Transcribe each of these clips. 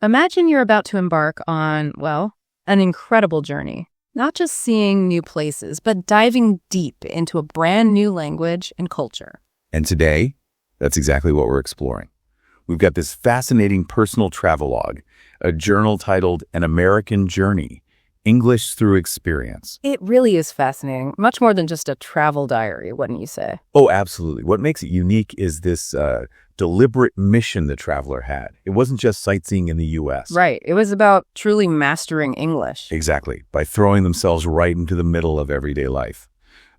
Imagine you're about to embark on, well, an incredible journey. Not just seeing new places, but diving deep into a brand new language and culture. And today, that's exactly what we're exploring. We've got this fascinating personal travelogue, a journal titled An American Journey, English Through Experience. It really is fascinating, much more than just a travel diary, wouldn't you say? Oh, absolutely. What makes it unique is this deliberate mission the traveler had. It wasn't just sightseeing in the U.S. Right. It was about truly mastering English. Exactly. By throwing themselves right into the middle of everyday life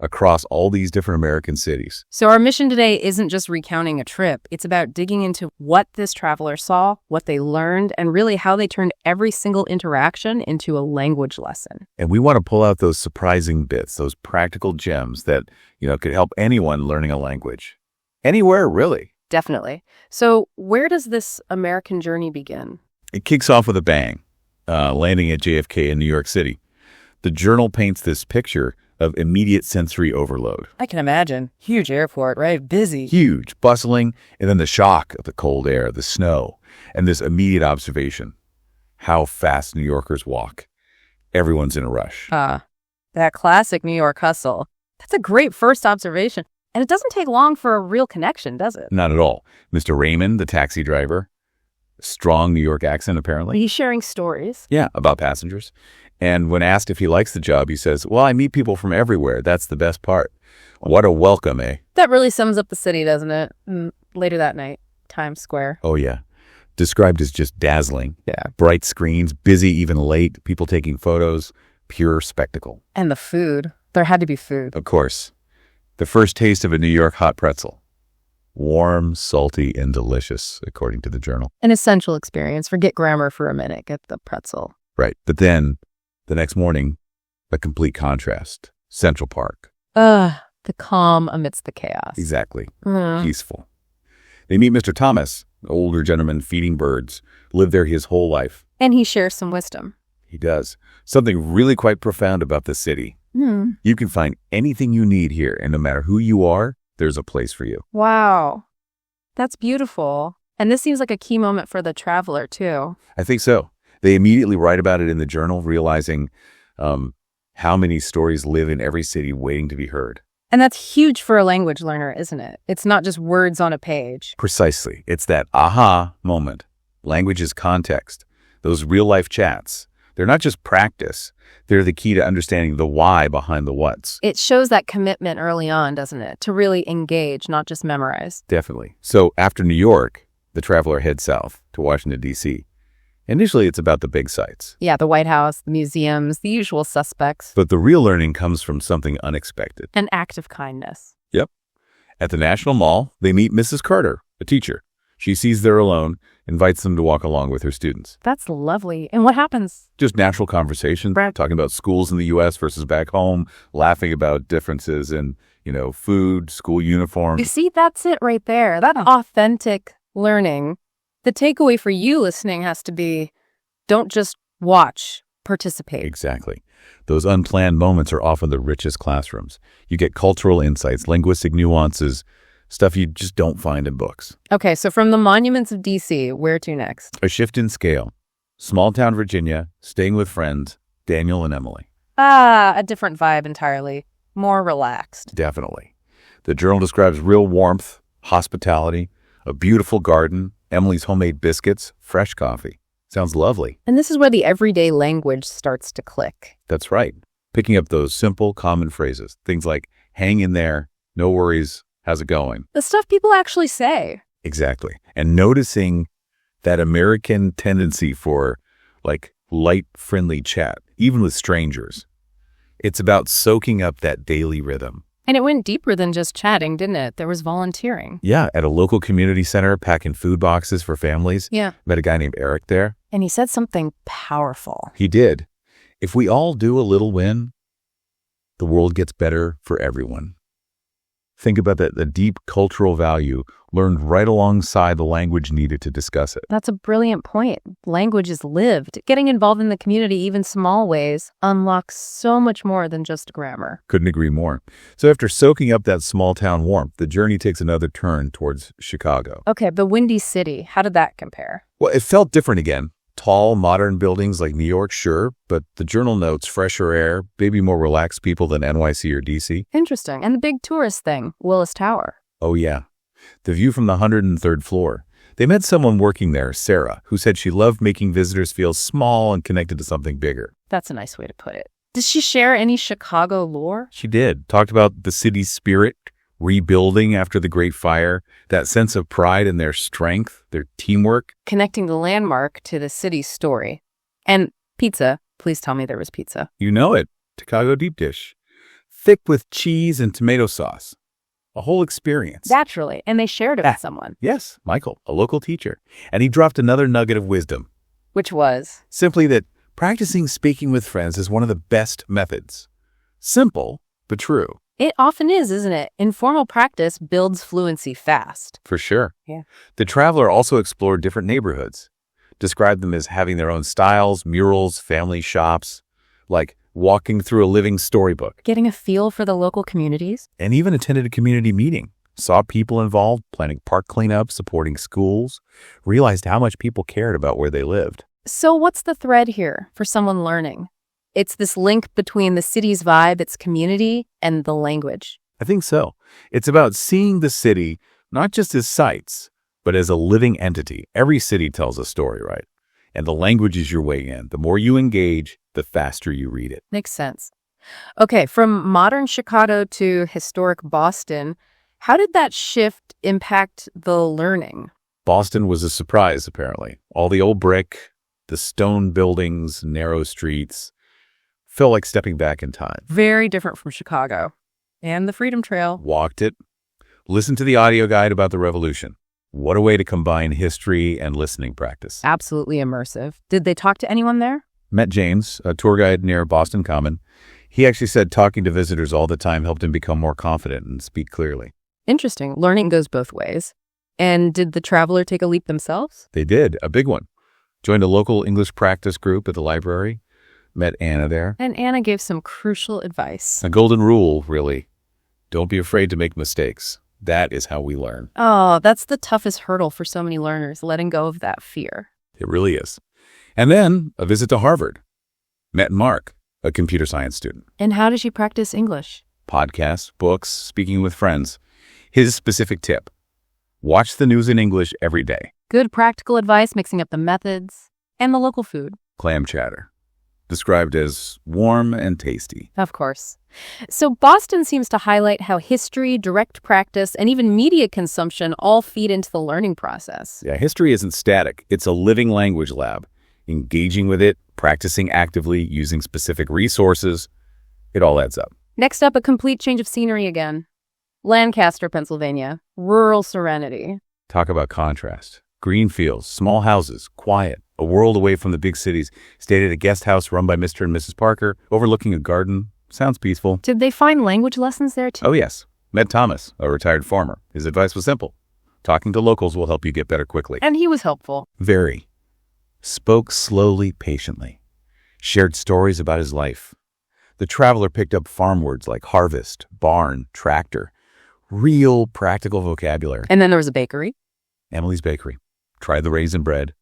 across all these different American cities. So our mission today isn't just recounting a trip. It's about digging into what this traveler saw, what they learned, and really how they turned every single interaction into a language lesson. And we want to pull out those surprising bits, those practical gems that, could help anyone learning a language. Anywhere, really. Definitely. So where does this American journey begin? It kicks off with a bang, landing at JFK in New York City. The journal paints this picture of immediate sensory overload. I can imagine. Huge airport, right? Busy. Huge, bustling, and then the shock of the cold air, the snow, and this immediate observation. How fast New Yorkers walk. Everyone's in a rush. That classic New York hustle. That's a great first observation. And it doesn't take long for a real connection, does it? Not at all. Mr. Raymond, the taxi driver, strong New York accent, apparently. He's sharing stories. Yeah, about passengers. And when asked if he likes the job, he says, well, I meet people from everywhere. That's the best part. What a welcome, eh? That really sums up the city, doesn't it? Later that night, Times Square. Oh, yeah. Described as just dazzling. Yeah. Bright screens, busy even late, people taking photos, pure spectacle. And the food. There had to be food. Of course. The first taste of a New York hot pretzel. Warm, salty, and delicious, according to the journal. An essential experience. Forget grammar for a minute. Get the pretzel. Right. But then, the next morning, a complete contrast. Central Park. The calm amidst the chaos. Exactly. Peaceful. They meet Mr. Thomas, an older gentleman feeding birds, lived there his whole life. And he shares some wisdom. He does. Something really quite profound about the city. You can find anything you need here, and no matter who you are, there's a place for you. Wow. That's beautiful. And this seems like a key moment for the traveler, too. I think so. They immediately write about it in the journal, realizing how many stories live in every city waiting to be heard. And that's huge for a language learner, isn't it? It's not just words on a page. Precisely. It's that aha moment. Language is context. Those real-life chats. They're not just practice. They're the key to understanding the why behind the what's. It shows that commitment early on, doesn't it? To really engage, not just memorize. Definitely. So after New York, the traveler heads south to Washington, D.C. Initially, it's about the big sites. Yeah, the White House, the museums, the usual suspects. But the real learning comes from something unexpected. An act of kindness. Yep. At the National Mall, they meet Mrs. Carter, a teacher. She sees they're alone, invites them to walk along with her students. That's lovely. And what happens? Just natural conversation, talking about schools in the U.S. versus back home, laughing about differences in, food, school uniforms. You see, that's it right there. That authentic learning. The takeaway for you listening has to be, don't just watch, participate. Exactly. Those unplanned moments are often the richest classrooms. You get cultural insights, linguistic nuances, stuff you just don't find in books. Okay, so from the monuments of D.C., where to next? A shift in scale. Small town Virginia, staying with friends, Daniel and Emily. A different vibe entirely. More relaxed. Definitely. The journal describes real warmth, hospitality, a beautiful garden, Emily's homemade biscuits, fresh coffee. Sounds lovely. And this is where the everyday language starts to click. That's right. Picking up those simple, common phrases. Things like, hang in there, no worries, how's it going? The stuff people actually say. Exactly. And noticing that American tendency for, light, friendly chat, even with strangers. It's about soaking up that daily rhythm. And it went deeper than just chatting, didn't it? There was volunteering. Yeah, at a local community center, packing food boxes for families. Yeah. Met a guy named Eric there. And he said something powerful. He did. If we all do a little win, the world gets better for everyone. Think about that, the deep cultural value learned right alongside the language needed to discuss it. That's a brilliant point. Language is lived. Getting involved in the community, even small ways, unlocks so much more than just grammar. Couldn't agree more. So after soaking up that small town warmth, the journey takes another turn towards Chicago. Okay, the Windy City, how did that compare? Well, it felt different again. Tall, modern buildings like New York, sure, but the journal notes fresher air, maybe more relaxed people than NYC or DC. Interesting. And the big tourist thing, Willis Tower. Oh, yeah. The view from the 103rd floor. They met someone working there, Sarah, who said she loved making visitors feel small and connected to something bigger. That's a nice way to put it. Does she share any Chicago lore? She did. Talked about the city's spirit, rebuilding after the Great Fire, that sense of pride in their strength, their teamwork. Connecting the landmark to the city's story. And pizza. Please tell me there was pizza. You know it. Chicago deep dish. Thick with cheese and tomato sauce. A whole experience. Naturally. And they shared it with someone. Yes, Michael, a local teacher. And he dropped another nugget of wisdom. Which was? Simply that practicing speaking with friends is one of the best methods. Simple, but true. It often is, isn't it? Informal practice builds fluency fast. For sure. Yeah. The traveler also explored different neighborhoods, described them as having their own styles, murals, family shops, like walking through a living storybook. Getting a feel for the local communities. And even attended a community meeting, saw people involved, planning park cleanup, supporting schools, realized how much people cared about where they lived. So what's the thread here for someone learning? It's this link between the city's vibe, its community, and the language. I think so. It's about seeing the city not just as sights, but as a living entity. Every city tells a story, right? And the language is your way in. The more you engage, the faster you read it. Makes sense. Okay, from modern Chicago to historic Boston, how did that shift impact the learning? Boston was a surprise, apparently. All the old brick, the stone buildings, narrow streets, felt like stepping back in time. Very different from Chicago. And the Freedom Trail. Walked it. Listened to the audio guide about the revolution. What a way to combine history and listening practice. Absolutely immersive. Did they talk to anyone there? Met James, a tour guide near Boston Common. He actually said talking to visitors all the time helped him become more confident and speak clearly. Interesting. Learning goes both ways. And did the traveler take a leap themselves? They did, a big one. Joined a local English practice group at the library. Met Anna there. And Anna gave some crucial advice. A golden rule, really. Don't be afraid to make mistakes. That is how we learn. Oh, that's the toughest hurdle for so many learners, letting go of that fear. It really is. And then a visit to Harvard. Met Mark, a computer science student. And how did she practice English? Podcasts, books, speaking with friends. His specific tip: watch the news in English every day. Good practical advice, mixing up the methods and the local food. Clam chowder, described as warm and tasty. Of course. So Boston seems to highlight how history, direct practice, and even media consumption all feed into the learning process. Yeah, history isn't static. It's a living language lab. Engaging with it, practicing actively, using specific resources, it all adds up. Next up, a complete change of scenery again. Lancaster, Pennsylvania. Rural serenity. Talk about contrast. Green fields, small houses, quiet, a world away from the big cities. Stayed at a guest house run by Mr. and Mrs. Parker, overlooking a garden. Sounds peaceful. Did they find language lessons there too? Oh, yes. Met Thomas, a retired farmer. His advice was simple. Talking to locals will help you get better quickly. And he was helpful. Very. Spoke slowly, patiently. Shared stories about his life. The traveler picked up farm words like harvest, barn, tractor. Real practical vocabulary. And then there was a bakery. Emily's Bakery. Tried the raisin bread.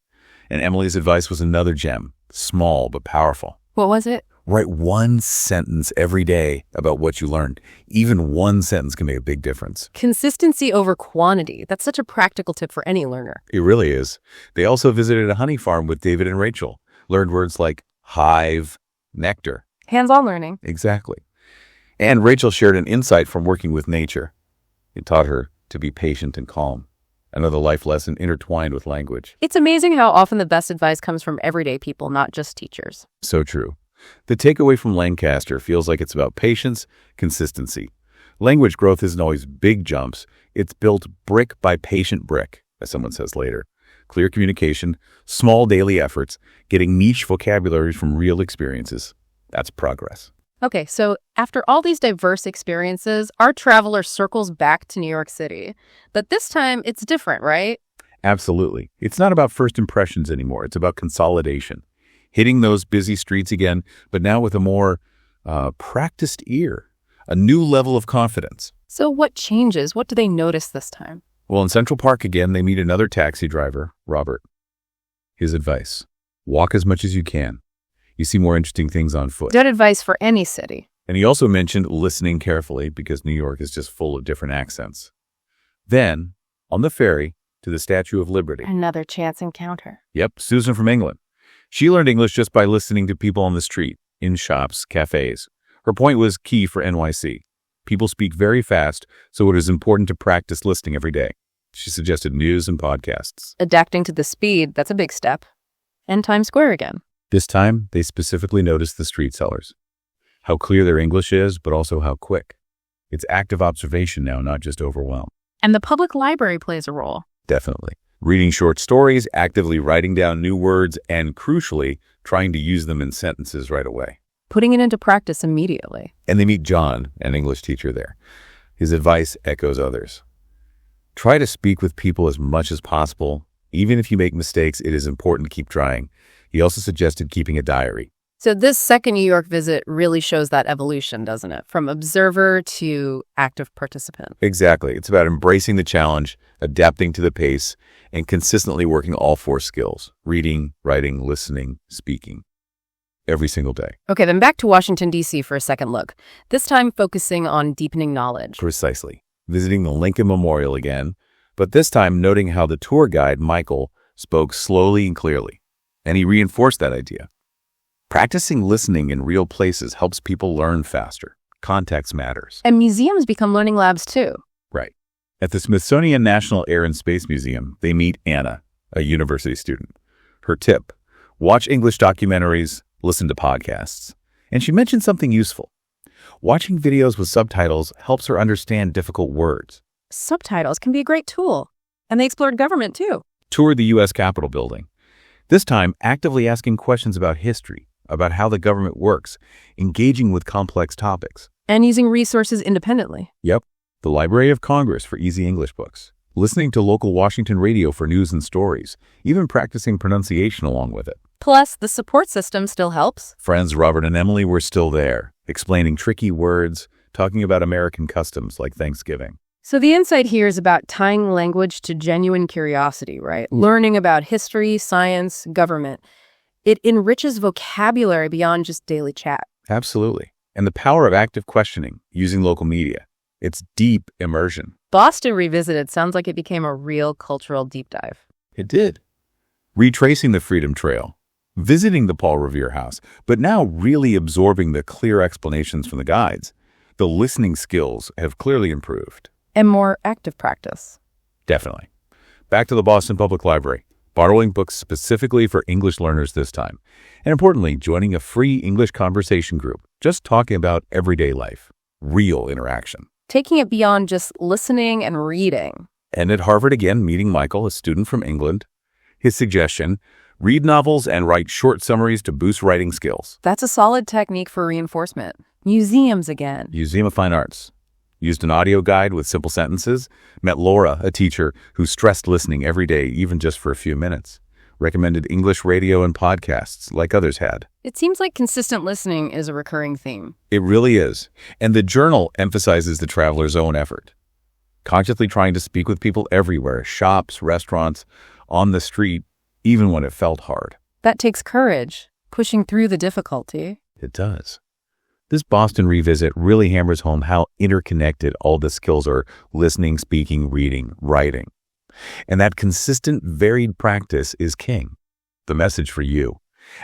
And Emily's advice was another gem. Small but powerful. What was it? Write one sentence every day about what you learned. Even one sentence can make a big difference. Consistency over quantity. That's such a practical tip for any learner. It really is. They also visited a honey farm with David and Rachel. Learned words like hive, nectar. Hands-on learning. Exactly. And Rachel shared an insight from working with nature. It taught her to be patient and calm. Another life lesson intertwined with language. It's amazing how often the best advice comes from everyday people, not just teachers. So true. The takeaway from Lancaster feels like it's about patience, consistency. Language growth isn't always big jumps. It's built brick by patient brick, as someone says later. Clear communication, small daily efforts, getting niche vocabulary from real experiences. That's progress. Okay, so after all these diverse experiences, our traveler circles back to New York City. But this time, it's different, right? Absolutely. It's not about first impressions anymore. It's about consolidation. Hitting those busy streets again, but now with a more practiced ear, a new level of confidence. So what changes? What do they notice this time? Well, in Central Park again, they meet another taxi driver, Robert. His advice: Walk as much as you can. You see more interesting things on foot. Good advice for any city. And he also mentioned listening carefully because New York is just full of different accents. Then, on the ferry to the Statue of Liberty. Another chance encounter. Yep, Susan from England. She learned English just by listening to people on the street, in shops, cafes. Her point was key for NYC. People speak very fast, so it is important to practice listening every day. She suggested news and podcasts. Adapting to the speed, that's a big step. And Times Square again. This time, they specifically noticed the street sellers. How clear their English is, but also how quick. It's active observation now, not just overwhelm. And the public library plays a role. Definitely. Reading short stories, actively writing down new words, and crucially, trying to use them in sentences right away. Putting it into practice immediately. And they meet John, an English teacher there. His advice echoes others. Try to speak with people as much as possible. Even if you make mistakes, it is important to keep trying. He also suggested keeping a diary. So this second New York visit really shows that evolution, doesn't it? From observer to active participant. Exactly. It's about embracing the challenge, adapting to the pace, and consistently working all 4 skills: reading, writing, listening, speaking. Every single day. Okay, then back to Washington, D.C. for a second look. This time focusing on deepening knowledge. Precisely. Visiting the Lincoln Memorial again, but this time noting how the tour guide, Michael, spoke slowly and clearly. And he reinforced that idea. Practicing listening in real places helps people learn faster. Context matters. And museums become learning labs too. Right. At the Smithsonian National Air and Space Museum, they meet Anna, a university student. Her tip: watch English documentaries, listen to podcasts. And she mentioned something useful. Watching videos with subtitles helps her understand difficult words. Subtitles can be a great tool. And they explored government too. Toured the U.S. Capitol building. This time, actively asking questions about history, about how the government works, engaging with complex topics. And using resources independently. Yep. The Library of Congress for easy English books. Listening to local Washington radio for news and stories. Even practicing pronunciation along with it. Plus, the support system still helps. Friends Robert and Emily were still there, explaining tricky words, talking about American customs like Thanksgiving. So the insight here is about tying language to genuine curiosity, right? Learning about history, science, government. It enriches vocabulary beyond just daily chat. Absolutely. And the power of active questioning using local media. It's deep immersion. Boston Revisited sounds like it became a real cultural deep dive. It did. Retracing the Freedom Trail, visiting the Paul Revere House, but now really absorbing the clear explanations from the guides. The listening skills have clearly improved. And more active practice. Definitely. Back to the Boston Public Library, borrowing books specifically for English learners this time. And importantly, joining a free English conversation group, just talking about everyday life, real interaction. Taking it beyond just listening and reading. And at Harvard again, meeting Michael, a student from England. His suggestion: read novels and write short summaries to boost writing skills. That's a solid technique for reinforcement. Museums again. Museum of Fine Arts. Used an audio guide with simple sentences. Met Laura, a teacher who stressed listening every day, even just for a few minutes. Recommended English radio and podcasts, like others had. It seems like consistent listening is a recurring theme. It really is. And the journal emphasizes the traveler's own effort. Consciously trying to speak with people everywhere, shops, restaurants, on the street, even when it felt hard. That takes courage, pushing through the difficulty. It does. This Boston revisit really hammers home how interconnected all the skills are: listening, speaking, reading, writing. And that consistent, varied practice is king. The message for you: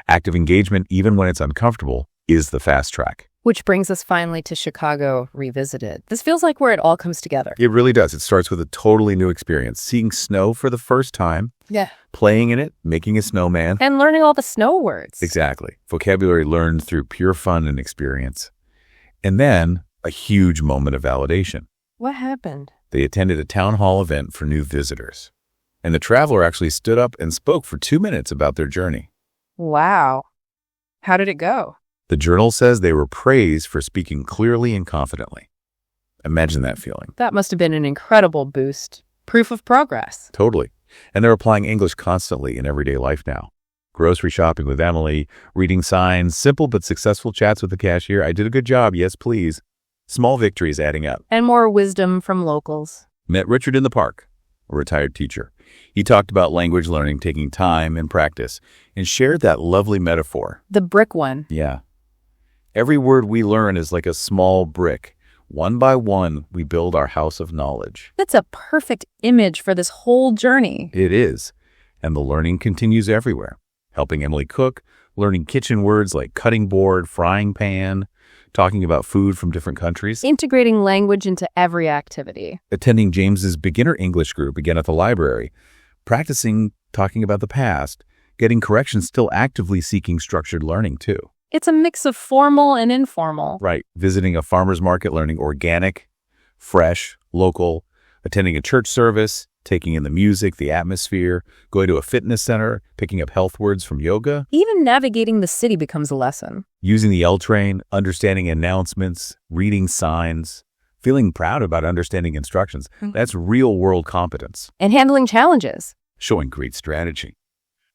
active engagement, even when it's uncomfortable, is the fast track. Which brings us finally to Chicago Revisited. This feels like where it all comes together. It really does. It starts with a totally new experience. Seeing snow for the first time. Yeah. Playing in it, making a snowman. And learning all the snow words. Exactly. Vocabulary learned through pure fun and experience. And then a huge moment of validation. What happened? They attended a town hall event for new visitors. And the traveler actually stood up and spoke for 2 minutes about their journey. Wow. How did it go? The journal says they were praised for speaking clearly and confidently. Imagine that feeling. That must have been an incredible boost. Proof of progress. Totally. And they're applying English constantly in everyday life now. Grocery shopping with Emily, reading signs, simple but successful chats with the cashier. I did a good job, yes please. Small victories adding up. And more wisdom from locals. Met Richard in the park. a retired teacher. He talked about language learning taking time and practice and shared that lovely metaphor. The brick one. Yeah. Every word we learn is like a small brick. One by one, we build our house of knowledge. That's a perfect image for this whole journey. It is. And the learning continues everywhere. Helping Emily cook, learning kitchen words like cutting board, frying pan, talking about food from different countries. Integrating language into every activity. Attending James's beginner English group again at the library. Practicing talking about the past. Getting corrections, still actively seeking structured learning too. It's a mix of formal and informal. Right. Visiting a farmer's market, learning organic, fresh, local, attending a church service, taking in the music, the atmosphere, going to a fitness center, picking up health words from yoga. Even navigating the city becomes a lesson. Using the L train, understanding announcements, reading signs, feeling proud about understanding instructions. That's real world competence. And handling challenges. Showing great strategy.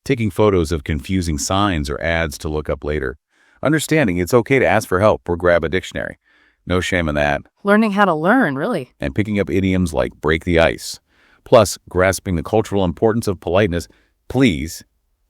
Taking photos of confusing signs or ads to look up later. Understanding it's okay to ask for help or grab a dictionary. No shame in that. Learning how to learn, really. And picking up idioms like break the ice. Plus, grasping the cultural importance of politeness. Please,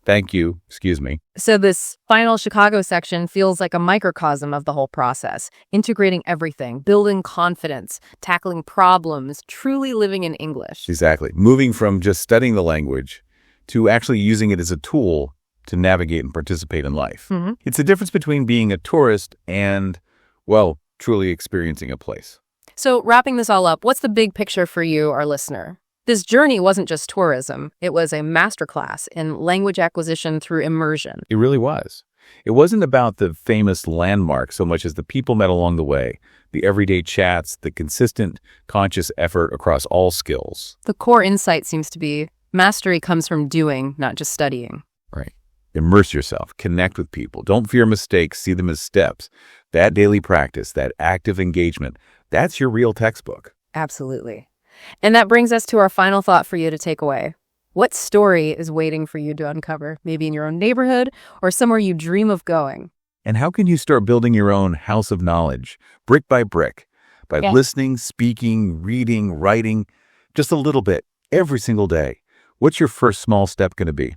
thank you, excuse me. So this final Chicago section feels like a microcosm of the whole process. Integrating everything, building confidence, tackling problems, truly living in English. Exactly. Moving from just studying the language to actually using it as a tool to navigate and participate in life. It's the difference between being a tourist and, well, truly experiencing a place. So wrapping this all up, what's the big picture for you, our listener? This journey wasn't just tourism. It was a masterclass in language acquisition through immersion. It really was. It wasn't about the famous landmarks so much as the people met along the way, the everyday chats, the consistent, conscious effort across all skills. The core insight seems to be mastery comes from doing, not just studying. Right. Immerse yourself, connect with people. Don't fear mistakes, see them as steps. That daily practice, that active engagement, that's your real textbook. Absolutely. And that brings us to our final thought for you to take away. What story is waiting for you to uncover, maybe in your own neighborhood or somewhere you dream of going? And how can you start building your own house of knowledge, brick by brick, by listening, speaking, reading, writing, just a little bit every single day? What's your first small step going to be?